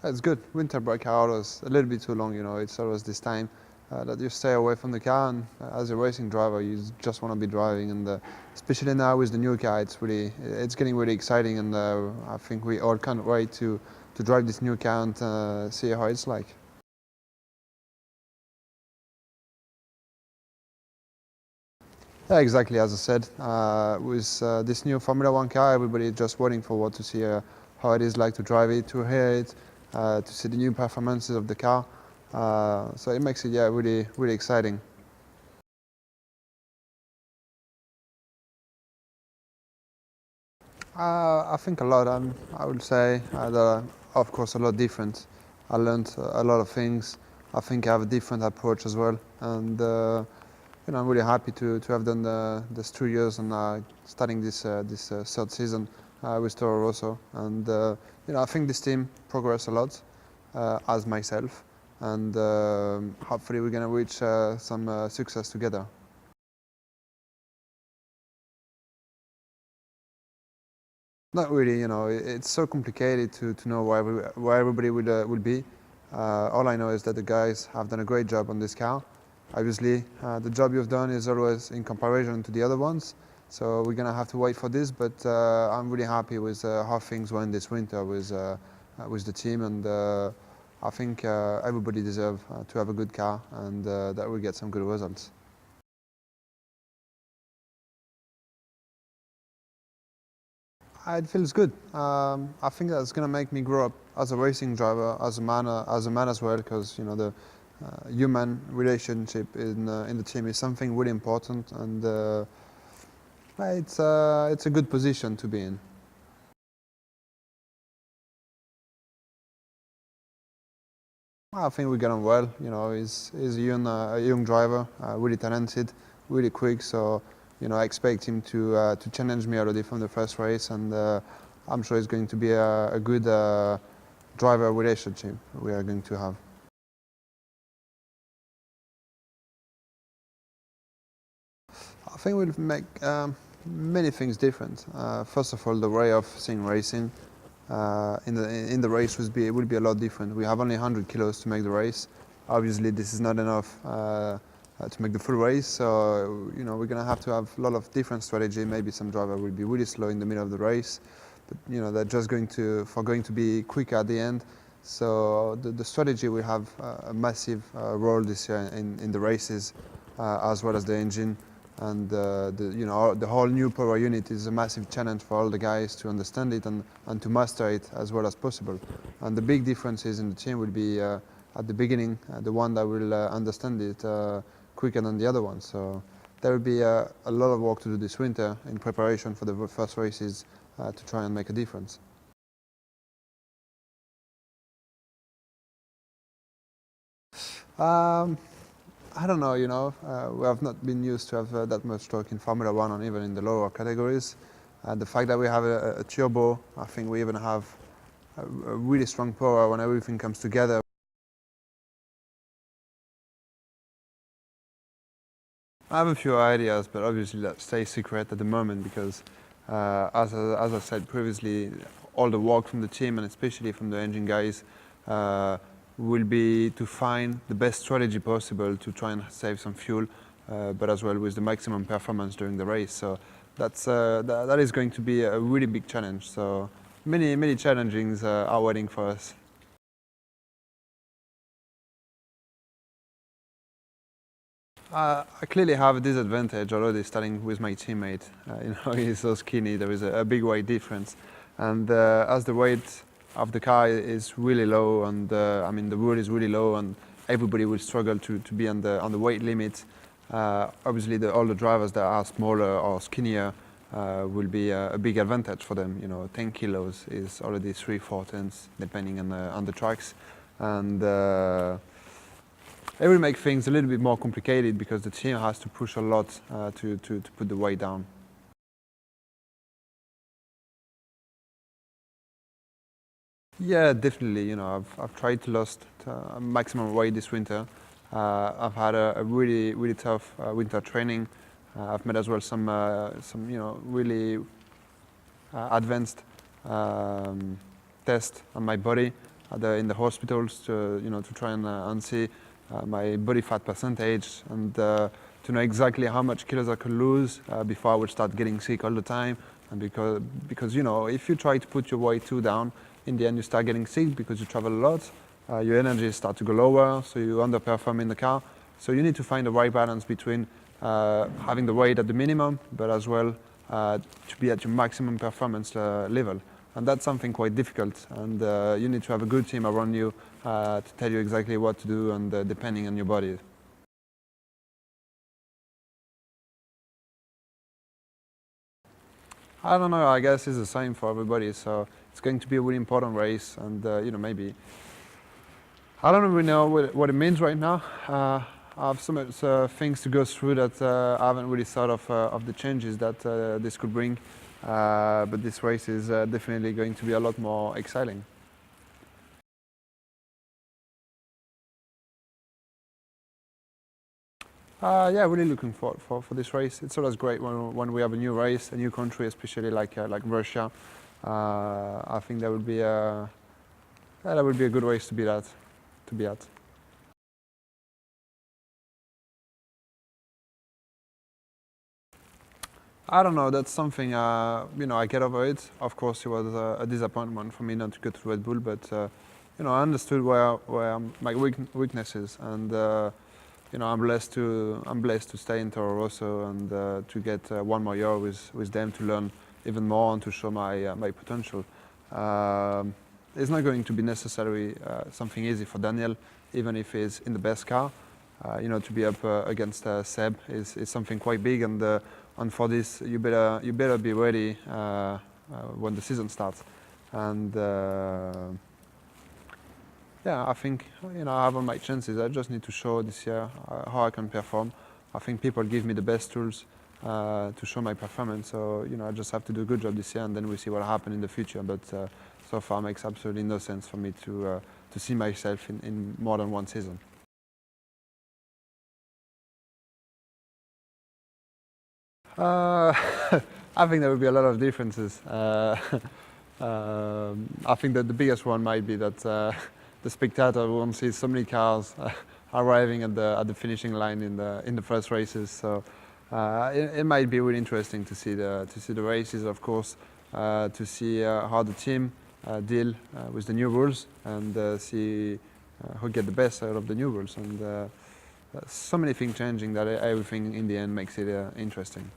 It's good. Winter break hour was a little bit too long, it's always this time that you stay away from the car, and as a racing driver you just want to be driving, and especially now with the new car it's getting really exciting, and I think we all can't wait to drive this new car and see how it's like. Yeah, exactly as I said. With this new Formula One car, everybody is just waiting for what to see how it is like to drive it, to hear it, to see the new performances of the car. So it makes it really really exciting. I think a lot. I would say that of course a lot different. I learned a lot of things. I think I have a different approach as well, and I'm really happy to have done this 2 years and starting this third season with Toro Rosso. And I think this team progressed a lot, as myself, and hopefully we're going to reach some success together. Not really, it's so complicated to know where everybody will be. All I know is that the guys have done a great job on this car. Obviously, the job you've done is always in comparison to the other ones, so we're going to have to wait for this, but I'm really happy with how things went this winter with the team, and I think everybody deserves to have a good car, and that we get some good results. It feels good. I think that's going to make me grow up as a racing driver, as a man as well, because the human relationship in the team is something really important, and it's a good position to be in. I think we get on well. He's a young driver, really talented, really quick. So I expect him to challenge me already from the first race, and I'm sure it's going to be a good driver relationship we are going to have. I think we'll make many things different. First of all, the way of seeing racing in the race will be a lot different. We have only 100 kilos to make the race. Obviously, this is not enough to make the full race. So we're going to have a lot of different strategy. Maybe some driver will be really slow in the middle of the race, but they're just going to be quicker at the end. So the strategy will have a massive role this year in the races, as well as the engine. And the whole new power unit is a massive challenge for all the guys to understand it and to master it as well as possible. And the big differences in the team will be at the beginning, the one that will understand it quicker than the other one. So there will be a lot of work to do this winter in preparation for the first races to try and make a difference. I don't know, we have not been used to have that much torque in Formula One, and even in the lower categories. The fact that we have a turbo, I think we even have a really strong power when everything comes together. I have a few ideas, but obviously that stays secret at the moment because, as I said previously, all the work from the team and especially from the engine guys will be to find the best strategy possible to try and save some fuel, but as well with the maximum performance during the race. So that is going to be a really big challenge. So many challenges are waiting for us. I clearly have a disadvantage already starting with my teammate. He's so skinny, there is a big weight difference. And as the weight of the car is really low, and the wheel is really low, and everybody will struggle to be on the weight limit. Obviously, all the drivers that are smaller or skinnier will be a big advantage for them. 10 kilos is already 3-4 tons, depending on the tracks. And it will make things a little bit more complicated because the team has to push a lot to put the weight down. Yeah, definitely. I've tried to lose maximum weight this winter. I've had a really tough winter training. I've made as well some really advanced tests on my body. in the hospitals to to try and see my body fat percentage and to know exactly how much kilos I could lose before I would start getting sick all the time. And because if you try to put your weight too down, in the end you start getting sick because you travel a lot. Your energy start to go lower, so you underperform in the car. So you need to find the right balance between having the weight at the minimum, but as well to be at your maximum performance level. And that's something quite difficult. And you need to have a good team around you to tell you exactly what to do and depending on your body. I don't know, I guess it's the same for everybody. So it's going to be a really important race and maybe, I don't really know what it means right now. I have so much things to go through that I haven't really thought of the changes that this could bring. But this race is definitely going to be a lot more exciting. Yeah, really looking forward for this race. It's always great when we have a new race, a new country, especially like Russia. I think that would be a good race to be at. I don't know. That's something I get over it. Of course, it was a disappointment for me not to go to Red Bull, but I understood where my weaknesses, and I'm blessed to stay in Toro Rosso and to get one more year with them to learn even more and to show my potential. It's not going to be necessarily something easy for Daniel, even if he's in the best car. To be up against Seb is something quite big, and for this you better be ready when the season starts. And yeah, I think I have all my chances. I just need to show this year how I can perform. I think people give me the best tools to show my performance. So I just have to do a good job this year, and then we see what happens in the future. But so far, it makes absolutely no sense for me to see myself in more than one season. I think there will be a lot of differences. I think that the biggest one might be that the spectator won't see so many cars arriving at the finishing line in the first races. So it might be really interesting to see the races, of course, to see how the team deal with the new rules and see who get the best out of the new rules. And so many things changing that everything in the end makes it interesting.